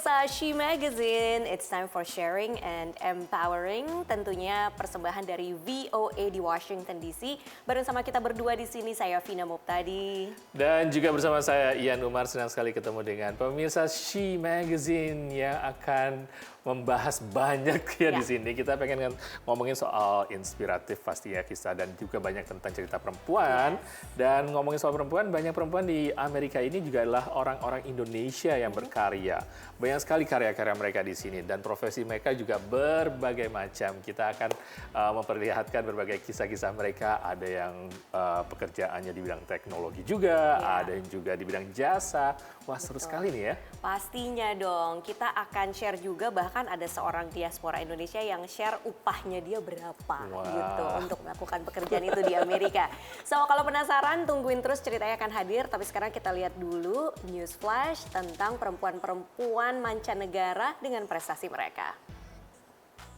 Pemirsa She Magazine, it's time for sharing and empowering. Tentunya persembahan dari VOA di Washington DC. Bareng sama kita berdua di sini, saya Vina Muptadi. Dan juga bersama saya Ian Umar, senang sekali ketemu dengan pemirsa She Magazine yang akan membahas banyak di sini. Kita pengen ngomongin soal inspiratif pastinya kisah dan juga banyak tentang cerita perempuan. Dan ngomongin soal perempuan, banyak perempuan di Amerika ini juga adalah orang-orang Indonesia yang berkarya. Banyak sekali karya-karya mereka di sini dan profesi mereka juga berbagai macam. Kita akan memperlihatkan berbagai kisah-kisah mereka. Ada yang pekerjaannya di bidang teknologi juga, ada yang juga di bidang jasa. Wah, seru sekali nih ya. Pastinya dong, kita akan share juga bahkan ada seorang diaspora Indonesia yang share upahnya dia berapa gitu untuk melakukan pekerjaan itu di Amerika. So kalau penasaran tungguin terus ceritanya akan hadir, tapi sekarang kita lihat dulu news flash tentang perempuan-perempuan mancanegara dengan prestasi mereka.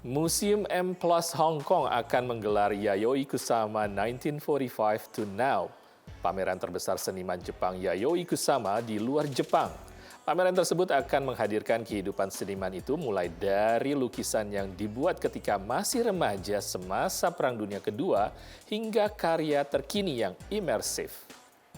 Museum M+ Hong Kong akan menggelar Yayoi Kusama 1945 to Now. Pameran terbesar seniman Jepang Yayoi Kusama di luar Jepang. Pameran tersebut akan menghadirkan kehidupan seniman itu mulai dari lukisan yang dibuat ketika masih remaja semasa Perang Dunia Kedua hingga karya terkini yang imersif.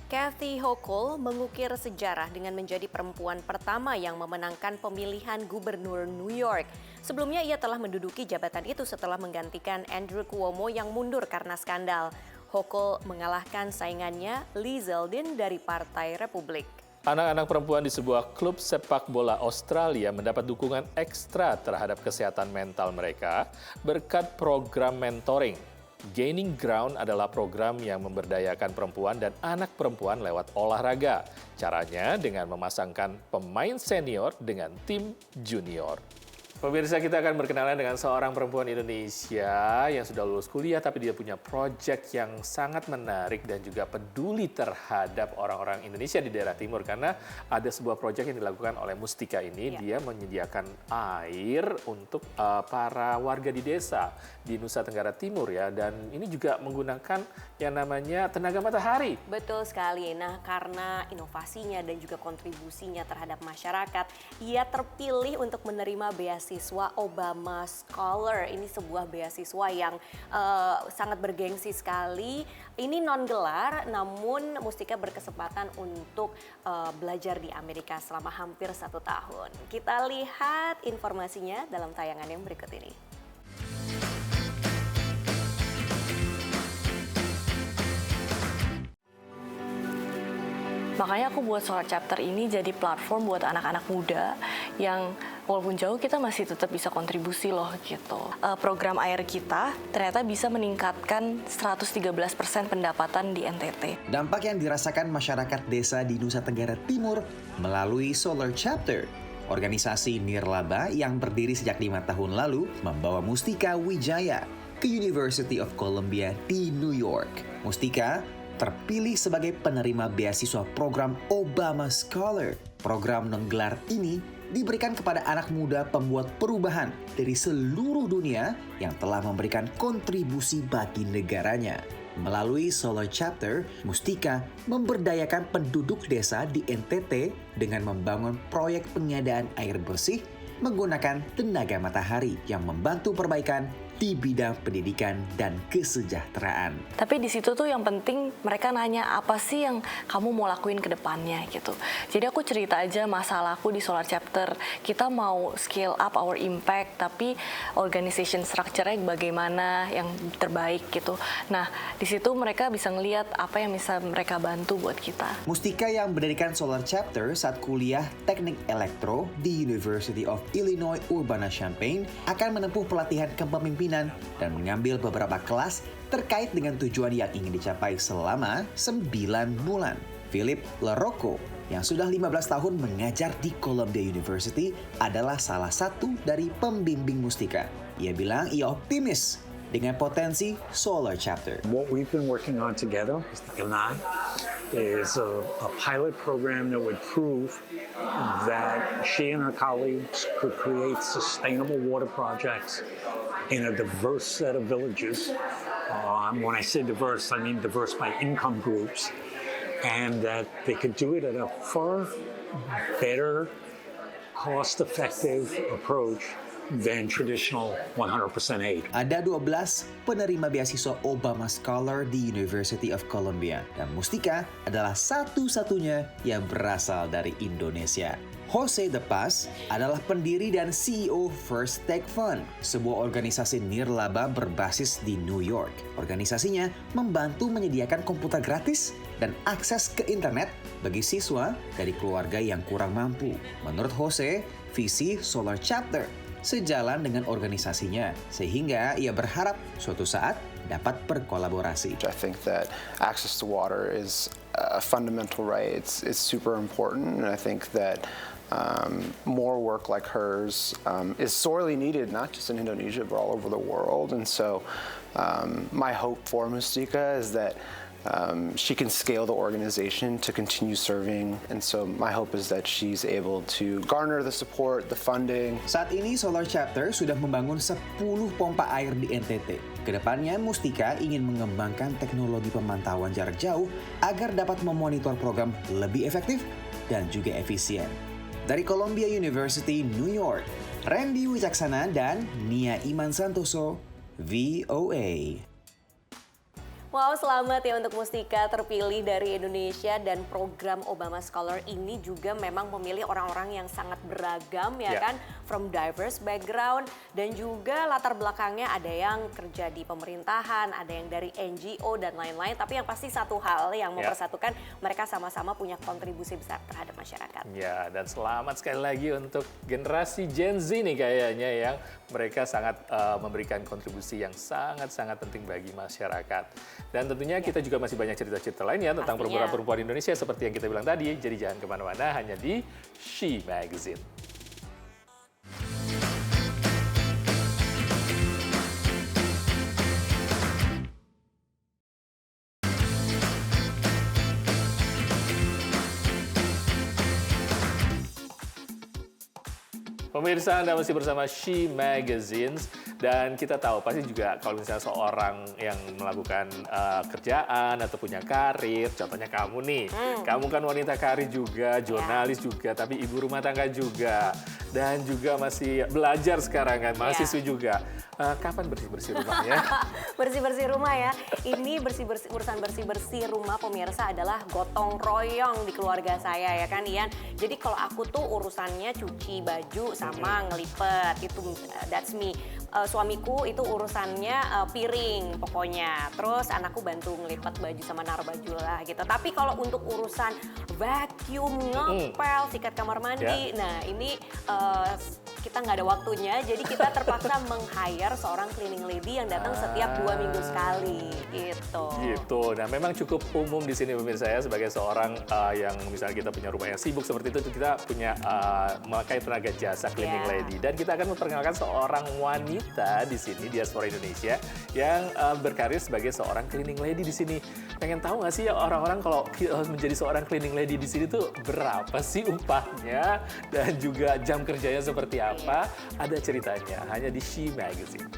Kathy Hochul mengukir sejarah dengan menjadi perempuan pertama yang memenangkan pemilihan gubernur New York. Sebelumnya ia telah menduduki jabatan itu setelah menggantikan Andrew Cuomo yang mundur karena skandal. Hochul mengalahkan saingannya Lee Zeldin dari Partai Republik. Anak-anak perempuan di sebuah klub sepak bola Australia mendapat dukungan ekstra terhadap kesehatan mental mereka berkat program mentoring. Gaining Ground adalah program yang memberdayakan perempuan dan anak perempuan lewat olahraga. Caranya dengan memasangkan pemain senior dengan tim junior. Pemirsa, kita akan berkenalan dengan seorang perempuan Indonesia yang sudah lulus kuliah tapi dia punya proyek yang sangat menarik dan juga peduli terhadap orang-orang Indonesia di daerah timur karena ada sebuah proyek yang dilakukan oleh Mustika ini. Dia menyediakan air untuk para warga di desa di Nusa Tenggara Timur ya, dan ini juga menggunakan yang namanya tenaga matahari. Betul sekali. Nah, karena inovasinya dan juga kontribusinya terhadap masyarakat, ia terpilih untuk menerima beasiswa Obama Scholar. Ini sebuah beasiswa yang sangat bergengsi sekali. Ini non gelar, namun Mustika berkesempatan untuk belajar di Amerika selama hampir 1 tahun. Kita lihat informasinya dalam tayangan yang berikut ini. Makanya aku buat Solar Chapter ini jadi platform buat anak-anak muda yang walaupun jauh kita masih tetap bisa kontribusi loh gitu. Program AIR kita ternyata bisa meningkatkan 113% pendapatan di NTT. Dampak yang dirasakan masyarakat desa di Nusa Tenggara Timur melalui Solar Chapter. Organisasi nirlaba yang berdiri sejak 5 tahun lalu membawa Mustika Wijaya ke University of Columbia di New York. Mustika terpilih sebagai penerima beasiswa program Obama Scholar. Program non-gelar ini diberikan kepada anak muda pembuat perubahan dari seluruh dunia yang telah memberikan kontribusi bagi negaranya. Melalui Solar Chapter, Mustika memberdayakan penduduk desa di NTT dengan membangun proyek pengadaan air bersih menggunakan tenaga matahari yang membantu perbaikan di bidang pendidikan dan kesejahteraan. Tapi di situ tuh yang penting mereka nanya apa sih yang kamu mau lakuin ke depannya gitu. Jadi aku cerita aja masalahku di Solar Chapter. Kita mau scale up our impact tapi organization structure-nya bagaimana yang terbaik gitu. Nah, di situ mereka bisa ngelihat apa yang bisa mereka bantu buat kita. Mustika yang mendirikan Solar Chapter saat kuliah Teknik Elektro di University of Illinois Urbana-Champaign akan menempuh pelatihan kepemimpinan dan mengambil beberapa kelas terkait dengan tujuan yang ingin dicapai selama 9 bulan. Philip Lerocco yang sudah 15 tahun mengajar di Columbia University adalah salah satu dari pembimbing Mustika. Ia bilang ia optimis dengan potensi Solar Chapter. What we've been working on together, Mustika and I, is a pilot program that would prove that she and her colleagues could create sustainable water projects in a diverse set of villages. When I say diverse, I mean diverse by income groups, and that they could do it at a far better cost-effective approach than traditional 100% aid. Ada 12 penerima beasiswa Obama Scholar di University of Columbia dan Mustika adalah satu-satunya yang berasal dari Indonesia. Jose De Paz adalah pendiri dan CEO First Tech Fund, sebuah organisasi nirlaba berbasis di New York. Organisasinya membantu menyediakan komputer gratis dan akses ke internet bagi siswa dari keluarga yang kurang mampu. Menurut Jose, visi Solar Chapter sejalan dengan organisasinya, sehingga ia berharap suatu saat dapat berkolaborasi. I think that access to water is a fundamental right. It's super important, and I think that more work like hers is sorely needed, not just in Indonesia, but all over the world. And so my hope for Mustika is that she can scale the organization to continue serving. And so my hope is that she's able to garner the support, the funding. Saat ini Solar Chapter sudah membangun 10 pompa air di NTT. Kedepannya Mustika ingin mengembangkan teknologi pemantauan jarak jauh agar dapat memonitor program lebih efektif dan juga efisien. Dari Columbia University, New York, Randy Wicaksana dan Nia Iman Santoso, VOA. Wow, selamat ya untuk Mustika terpilih dari Indonesia, dan program Obama Scholar ini juga memang memilih orang-orang yang sangat beragam ya kan, from diverse background, dan juga latar belakangnya ada yang kerja di pemerintahan, ada yang dari NGO dan lain-lain, tapi yang pasti satu hal yang mempersatukan mereka sama-sama punya kontribusi besar terhadap masyarakat. Ya, dan selamat sekali lagi untuk generasi Gen Z nih kayaknya yang mereka sangat memberikan kontribusi yang sangat-sangat penting bagi masyarakat. Dan tentunya kita juga masih banyak cerita-cerita lain ya tentang perempuan-perempuan Indonesia seperti yang kita bilang tadi. Jadi jangan kemana-mana, hanya di She Magazine. Pemirsa, Anda masih bersama She Magazines, dan kita tahu pasti juga kalau misalnya seorang yang melakukan kerjaan atau punya karir, contohnya kamu nih, kamu kan wanita karir juga, jurnalis juga, tapi ibu rumah tangga juga, dan juga masih belajar sekarang kan, mahasiswa juga. Kapan bersih-bersih rumahnya? Bersih-bersih rumah ya. Ini urusan bersih-bersih rumah pemirsa adalah gotong royong di keluarga saya ya kan Ian. Jadi kalau aku tuh urusannya cuci baju sama ngelipet, itu that's me. Suamiku itu urusannya piring pokoknya. Terus anakku bantu ngelipet baju sama naruh baju lah gitu. Tapi kalau untuk urusan vacuum, ngepel, sikat kamar mandi, nah ini kita nggak ada waktunya, jadi kita terpaksa meng-hire seorang cleaning lady yang datang setiap 2 minggu sekali, gitu. Gitu. Nah, memang cukup umum di sini pemirsa ya, sebagai seorang yang misalnya kita punya rumah yang sibuk seperti itu, kita punya memakai tenaga jasa cleaning lady. Dan kita akan memperkenalkan seorang wanita di sini, diaspora Indonesia, yang berkarir sebagai seorang cleaning lady di sini. Pengen tahu nggak sih orang-orang kalau menjadi seorang cleaning lady di sini tuh berapa sih upahnya dan juga jam kerjanya seperti apa? Ada ceritanya hanya di She Magazine.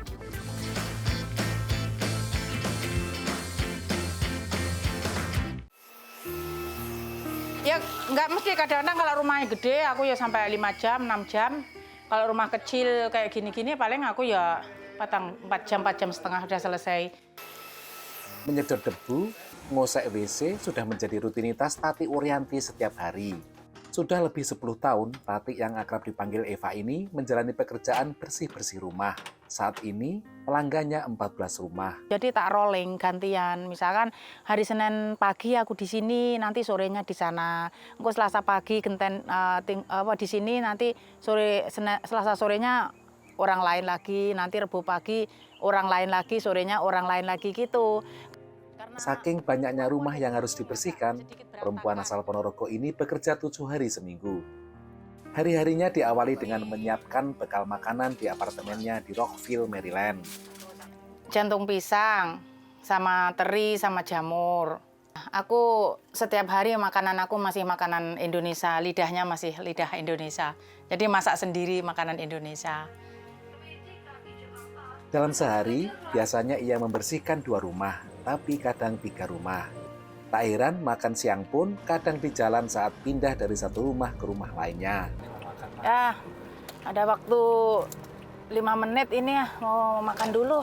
Ya nggak mesti, kadang-kadang kalau rumahnya gede aku ya sampai 5 jam, 6 jam. Kalau rumah kecil kayak gini-gini paling aku ya 4 jam setengah udah selesai. Menyedot debu, ngosek WC sudah menjadi rutinitas Tati Uryanti setiap hari. Sudah lebih 10 tahun, Tati yang akrab dipanggil Eva ini menjalani pekerjaan bersih-bersih rumah. Saat ini, pelanggannya 14 rumah. Jadi tak rolling gantian. Misalkan hari Senin pagi aku di sini, nanti sorenya di sana. Engko Selasa pagi genten di sini, nanti Selasa sorenya orang lain lagi, nanti Rebo pagi orang lain lagi, sorenya orang lain lagi gitu. Saking banyaknya rumah yang harus dibersihkan, perempuan asal Ponorogo ini bekerja 7 hari seminggu. Hari-harinya diawali dengan menyiapkan bekal makanan di apartemennya di Rockville, Maryland. Jantung pisang, sama teri, sama jamur. Aku setiap hari makanan aku masih makanan Indonesia, lidahnya masih lidah Indonesia. Jadi masak sendiri makanan Indonesia. Dalam sehari, biasanya ia membersihkan 2 rumah, tapi kadang 3 rumah. Tak heran makan siang pun kadang di jalan saat pindah dari satu rumah ke rumah lainnya. Ya, ada waktu 5 menit ini ya, mau makan dulu.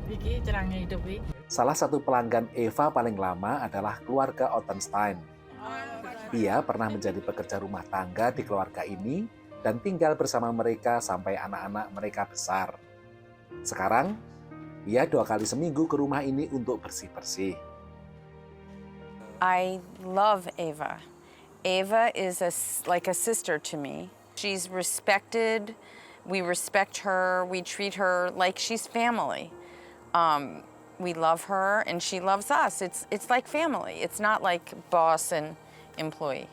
Vicky, cerangnya hidup, Vicky. Salah satu pelanggan Eva paling lama adalah keluarga Ottenstein. Ia pernah menjadi pekerja rumah tangga di keluarga ini dan tinggal bersama mereka sampai anak-anak mereka besar. Sekarang, ia 2 kali seminggu ke rumah ini untuk bersih-bersih. I love Eva. Eva is like a sister to me. She's respected. We respect her. We treat her like she's family. We love her and she loves us. It's like family. It's not like boss and employee.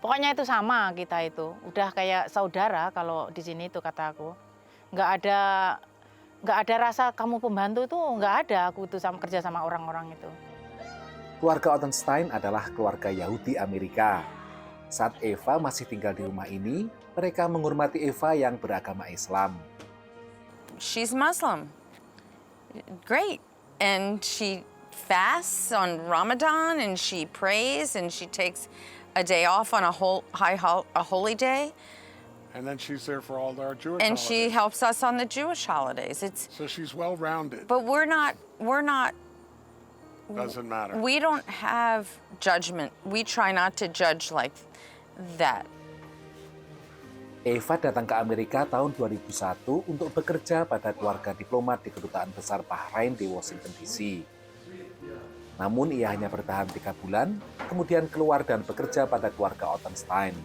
Pokoknya itu sama kita itu. Udah kayak saudara kalau di sini itu kata aku. Nggak ada rasa kamu pembantu itu nggak ada aku tuh kerja sama orang-orang itu. Keluarga Ottenstein adalah keluarga Yahudi Amerika. Saat Eva masih tinggal di rumah ini, mereka menghormati Eva yang beragama Islam. She's Muslim. Great. And she fasts on Ramadan and she prays and she takes a day off on a holy day. And then she's there for all our Jewish And holidays. she helps us on the Jewish holidays. So she's well-rounded. But we're not Doesn't matter. we don't have judgment. We try not to judge like that. Eva datang ke Amerika tahun 2001 untuk bekerja pada keluarga diplomat di Kedutaan Besar Bahrain di Washington DC. Namun ia hanya bertahan 3 bulan, kemudian keluar dan bekerja pada keluarga Ottenstein.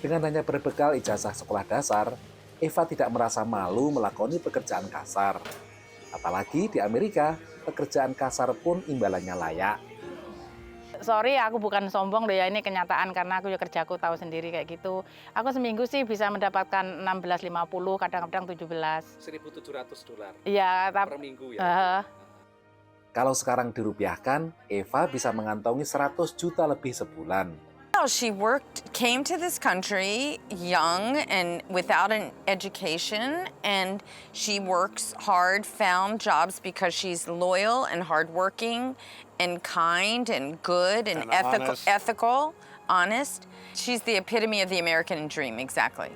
Dengan hanya berbekal ijazah sekolah dasar, Eva tidak merasa malu melakoni pekerjaan kasar. Apalagi di Amerika, pekerjaan kasar pun imbalannya layak. Sorry, aku bukan sombong loh ya, ini kenyataan karena aku ya kerjaku tahu sendiri kayak gitu. Aku seminggu sih bisa mendapatkan 16.50, kadang-kadang 17. $1.700 Iya, per minggu ya? Kalau sekarang dirupiahkan, Eva bisa mengantongi 100 juta lebih sebulan. Well, she came to this country young and without an education, and she works hard, found jobs because she's loyal and hardworking and kind and good and ethical, honest. She's the epitome of the American dream, exactly.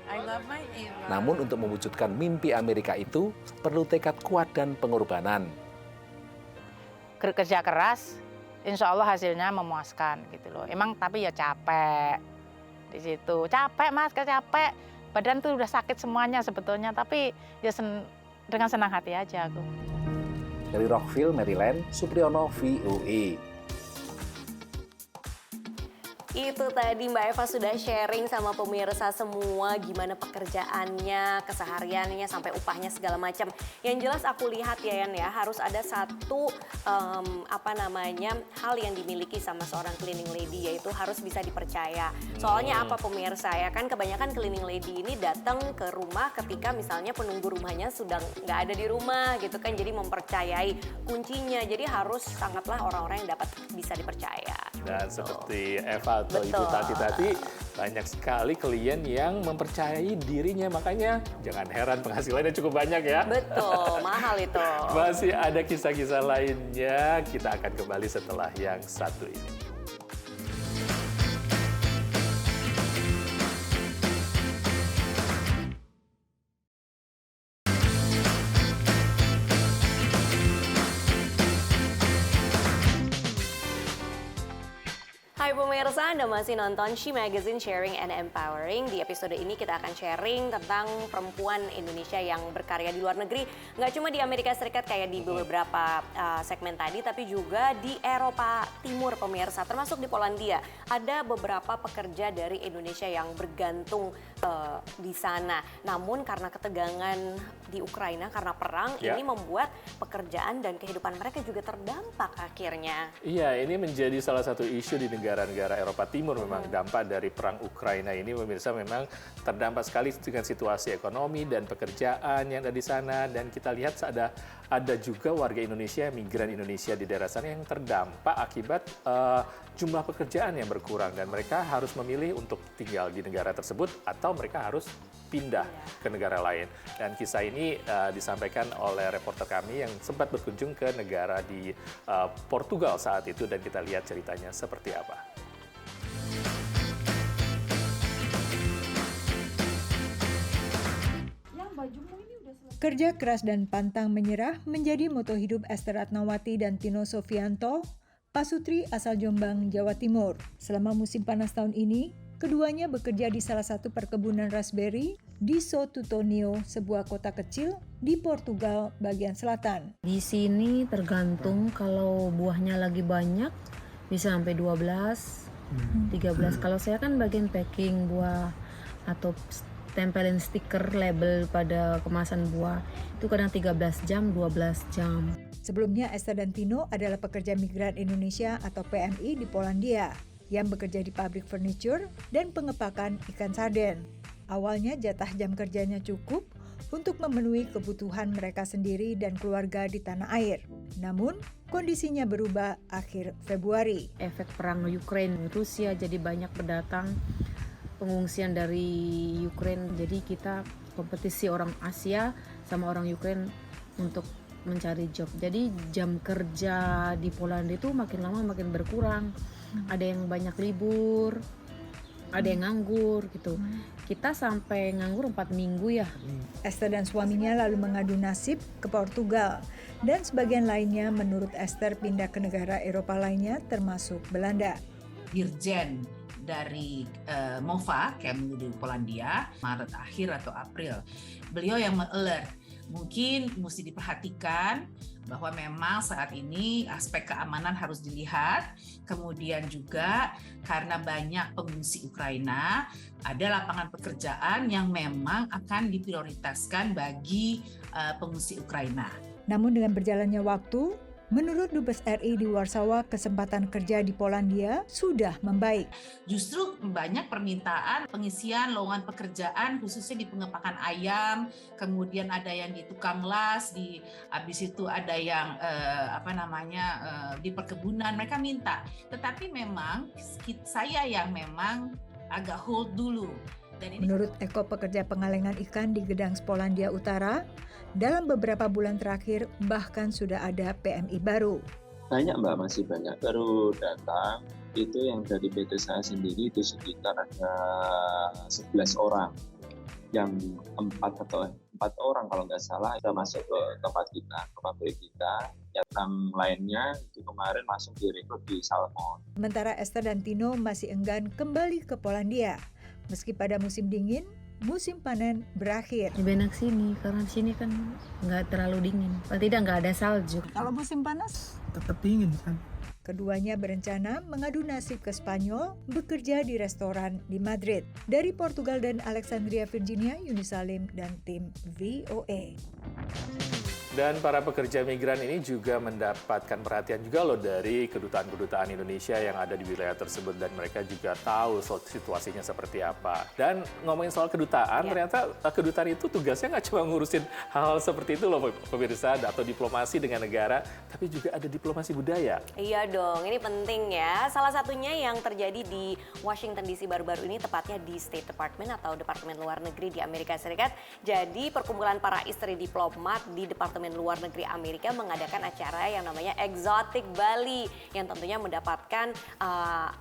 I love my Eva. Namun untuk mewujudkan mimpi Amerika itu perlu tekad kuat dan pengorbanan. Kerja keras, insya Allah hasilnya memuaskan gitu loh. Emang tapi ya capek di situ. Capek Mas, capek. Badan tuh udah sakit semuanya sebetulnya, tapi ya dengan senang hati aja aku. Dari Rockville, Maryland, Supriyono, VOA. Itu tadi Mbak Eva sudah sharing sama pemirsa semua gimana pekerjaannya, kesehariannya, sampai upahnya segala macam. Yang jelas aku lihat ya Yan ya, harus ada satu hal yang dimiliki sama seorang cleaning lady, yaitu harus bisa dipercaya. Soalnya apa pemirsa ya, kan kebanyakan cleaning lady ini datang ke rumah ketika misalnya penunggu rumahnya sudah nggak ada di rumah gitu kan, jadi mempercayai kuncinya. Jadi harus sangatlah orang-orang yang dapat bisa dipercaya. Dan seperti Eva atau Betul. Ibu Tati, banyak sekali klien yang mempercayai dirinya, makanya jangan heran penghasilannya cukup banyak ya. Betul, mahal itu. Masih ada kisah-kisah lainnya, kita akan kembali setelah yang satu ini. Hai pemirsa, Anda masih nonton She Magazine Sharing and Empowering. Di episode ini kita akan sharing tentang perempuan Indonesia yang berkarya di luar negeri. Nggak cuma di Amerika Serikat kayak di beberapa segmen tadi, tapi juga di Eropa Timur pemirsa, termasuk di Polandia. Ada beberapa pekerja dari Indonesia yang bergantung di sana. Namun karena ketegangan di Ukraina, karena perang, ini membuat pekerjaan dan kehidupan mereka juga terdampak akhirnya. Iya, ini menjadi salah satu isu di negara-negara Eropa Timur. Memang dampak dari perang Ukraina ini pemirsa memang terdampak sekali dengan situasi ekonomi dan pekerjaan yang ada di sana. Dan kita lihat ada juga warga Indonesia, migran Indonesia di daerah sana yang terdampak akibat jumlah pekerjaan yang berkurang dan mereka harus memilih untuk tinggal di negara tersebut atau mereka harus pindah ke negara lain. Dan kisah ini disampaikan oleh reporter kami yang sempat berkunjung ke negara di Portugal saat itu dan kita lihat ceritanya seperti apa. Kerja keras dan pantang menyerah menjadi moto hidup Esther Ratnawati dan Tino Sofianto, pasutri asal Jombang, Jawa Timur. Selama musim panas tahun ini, keduanya bekerja di salah satu perkebunan raspberry di Sotutonio, sebuah kota kecil di Portugal bagian selatan. Di sini tergantung, kalau buahnya lagi banyak bisa sampai 12, 13. Kalau saya kan bagian packing buah atau tempelin stiker label pada kemasan buah, itu kadang 13 jam, 12 jam. Sebelumnya Esther dan Tino adalah pekerja migran Indonesia atau PMI di Polandia yang bekerja di pabrik furniture dan pengepakan ikan sarden. Awalnya jatah jam kerjanya cukup untuk memenuhi kebutuhan mereka sendiri dan keluarga di tanah air. Namun, kondisinya berubah akhir Februari. Efek perang Ukraina, Rusia, jadi banyak pendatang pengungsian dari Ukraina, jadi kita kompetisi orang Asia sama orang Ukraina untuk mencari job. Jadi jam kerja di Polandia itu makin lama makin berkurang. Ada yang banyak libur, ada yang nganggur gitu. Kita sampai nganggur 4 minggu ya. Esther dan suaminya lalu mengadu nasib ke Portugal. Dan sebagian lainnya menurut Esther pindah ke negara Eropa lainnya termasuk Belanda. Dirjen dari MOVA, Kemlu di Polandia, Maret akhir atau April. Beliau yang me-alert, mungkin mesti diperhatikan bahwa memang saat ini aspek keamanan harus dilihat, kemudian juga karena banyak pengungsi Ukraina, ada lapangan pekerjaan yang memang akan diprioritaskan bagi pengungsi Ukraina. Namun dengan berjalannya waktu, menurut Dubes RI di Warsawa, kesempatan kerja di Polandia sudah membaik. Justru banyak permintaan pengisian lowongan pekerjaan khususnya di pengepakan ayam, kemudian ada yang di tukang las, habis itu ada yang di perkebunan, mereka minta. Tetapi memang saya yang memang agak hold dulu. Menurut Eko, pekerja pengalengan ikan di Gedang Polandia Utara, dalam beberapa bulan terakhir bahkan sudah ada PMI baru. Banyak Mbak, masih banyak. Baru datang itu yang dari PT saya sendiri itu sekitar ada 11 orang. Yang 4 orang kalau nggak salah sudah masuk ke tempat kita, ke pabrik kita. Yang 6 lainnya itu kemarin langsung direkrut di Salmon. Sementara Esther dan Tino masih enggan kembali ke Polandia. Meski pada musim dingin, musim panen berakhir. Lebih enak sini, karena di sini kan nggak terlalu dingin. Paling tidak nggak ada salju. Kalau musim panas? Tetap dingin kan. Keduanya berencana mengadu nasib ke Spanyol, bekerja di restoran di Madrid. Dari Portugal dan Alexandria, Virginia, Yuni Salim dan tim VOA. Dan para pekerja migran ini juga mendapatkan perhatian juga loh dari kedutaan-kedutaan Indonesia yang ada di wilayah tersebut dan mereka juga tahu situasinya seperti apa. Dan ngomongin soal kedutaan, ternyata kedutaan itu tugasnya nggak cuma ngurusin hal-hal seperti itu loh pemirsa atau diplomasi dengan negara, tapi juga ada diplomasi budaya. Iya dong, ini penting ya. Salah satunya yang terjadi di Washington DC baru-baru ini, tepatnya di State Department atau Departemen Luar Negeri di Amerika Serikat. Jadi perkumpulan para istri diplomat di Departemen Luar Negeri Amerika mengadakan acara yang namanya Exotic Bali yang tentunya mendapatkan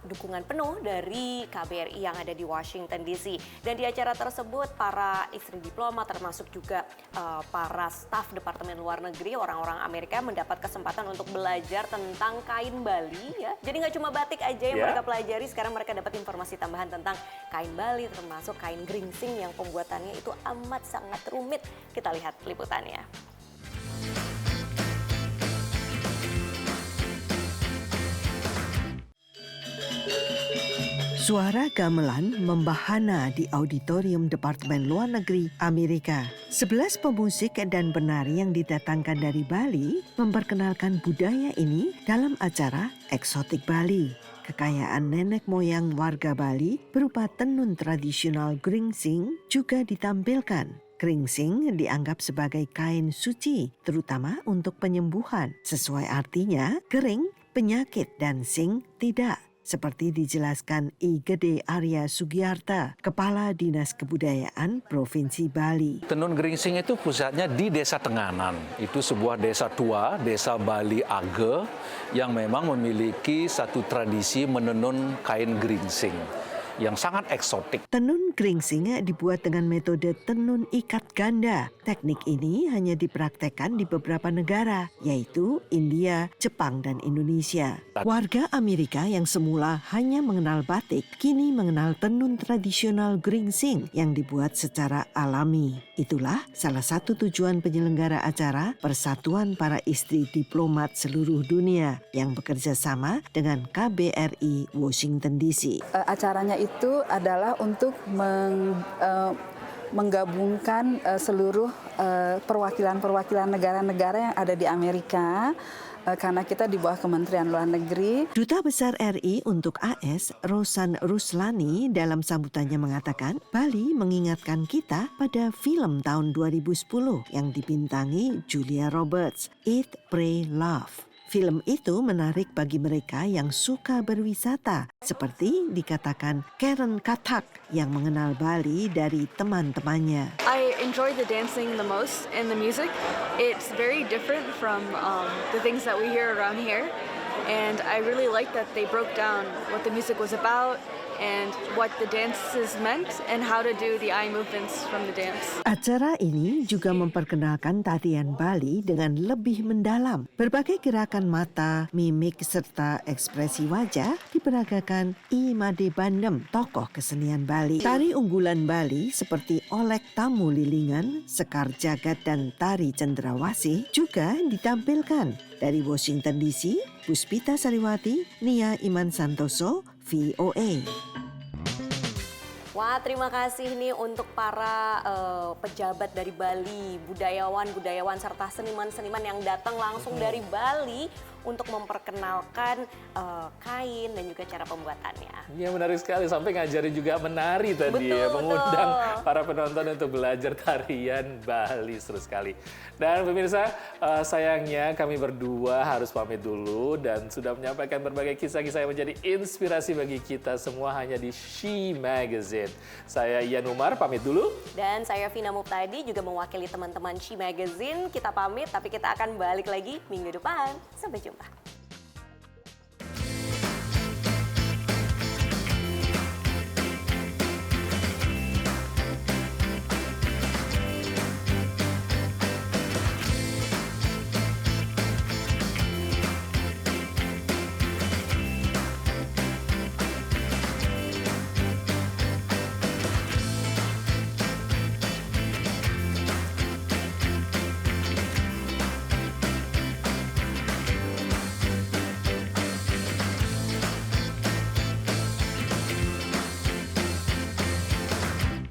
dukungan penuh dari KBRI yang ada di Washington DC. Dan di acara tersebut para istri diplomat termasuk juga para staf Departemen Luar Negeri orang-orang Amerika mendapat kesempatan untuk belajar tentang kain Bali ya. Jadi nggak cuma batik aja yang mereka pelajari, sekarang mereka dapat informasi tambahan tentang kain Bali termasuk kain geringsing yang pembuatannya itu amat sangat rumit. Kita lihat liputannya. Suara gamelan membahana di auditorium Departemen Luar Negeri Amerika. 11 pemusik dan penari yang didatangkan dari Bali memperkenalkan budaya ini dalam acara Exotic Bali. Kekayaan nenek moyang warga Bali berupa tenun tradisional geringsing juga ditampilkan. Geringsing dianggap sebagai kain suci, terutama untuk penyembuhan. Sesuai artinya, gering, penyakit, dan sing, tidak. Seperti dijelaskan I Gede Arya Sugiyarta, Kepala Dinas Kebudayaan Provinsi Bali. Tenun Geringsing itu pusatnya di Desa Tenganan. Itu sebuah desa tua, Desa Bali Age, yang memang memiliki satu tradisi menenun kain geringsing yang sangat eksotik. Tenun geringsing dibuat dengan metode tenun ikat ganda. Teknik ini hanya dipraktekkan di beberapa negara, yaitu India, Jepang, dan Indonesia. Warga Amerika yang semula hanya mengenal batik, kini mengenal tenun tradisional geringsing yang dibuat secara alami. Itulah salah satu tujuan penyelenggara acara Persatuan Para Istri Diplomat Seluruh Dunia yang bekerja sama dengan KBRI Washington DC. Acaranya itu adalah untuk menggabungkan seluruh perwakilan-perwakilan negara-negara yang ada di Amerika, karena kita di bawah Kementerian Luar Negeri. Duta Besar RI untuk AS, Rosan Ruslani, dalam sambutannya mengatakan, Bali mengingatkan kita pada film tahun 2010 yang dibintangi Julia Roberts, Eat, Pray, Love. Film itu menarik bagi mereka yang suka berwisata, seperti dikatakan Karen Katak yang mengenal Bali dari teman-temannya. I enjoy the dancing the most and the music. It's very different from the things that we hear around here. And I really like that they broke down what the music was about and what the dances meant and how to do the eye movements from the dance. Acara ini juga memperkenalkan tarian Bali dengan lebih mendalam. Berbagai gerakan mata, mimik, serta ekspresi wajah diperagakan I Made Bandem, tokoh kesenian Bali. Tari unggulan Bali seperti Olek Tamu Lilingan, Sekar Jagat, dan Tari Cendrawasih juga ditampilkan. Dari Washington DC, Puspita Sariwati, Nia Iman Santoso, VOA. Wah, terima kasih nih untuk para pejabat dari Bali, budayawan serta seniman-seniman yang datang langsung dari Bali untuk memperkenalkan kain dan juga cara pembuatannya. Iya, menarik sekali, sampai ngajarin juga menari tadi. Betul, ya, mengundang para penonton untuk belajar tarian Bali. Seru sekali. Dan pemirsa, sayangnya kami berdua harus pamit dulu dan sudah menyampaikan berbagai kisah-kisah yang menjadi inspirasi bagi kita semua hanya di She Magazine. Saya Ian Umar, pamit dulu. Dan saya Vina Muptadi, juga mewakili teman-teman She Magazine. Kita pamit, tapi kita akan balik lagi minggu depan. Sampai jumpa.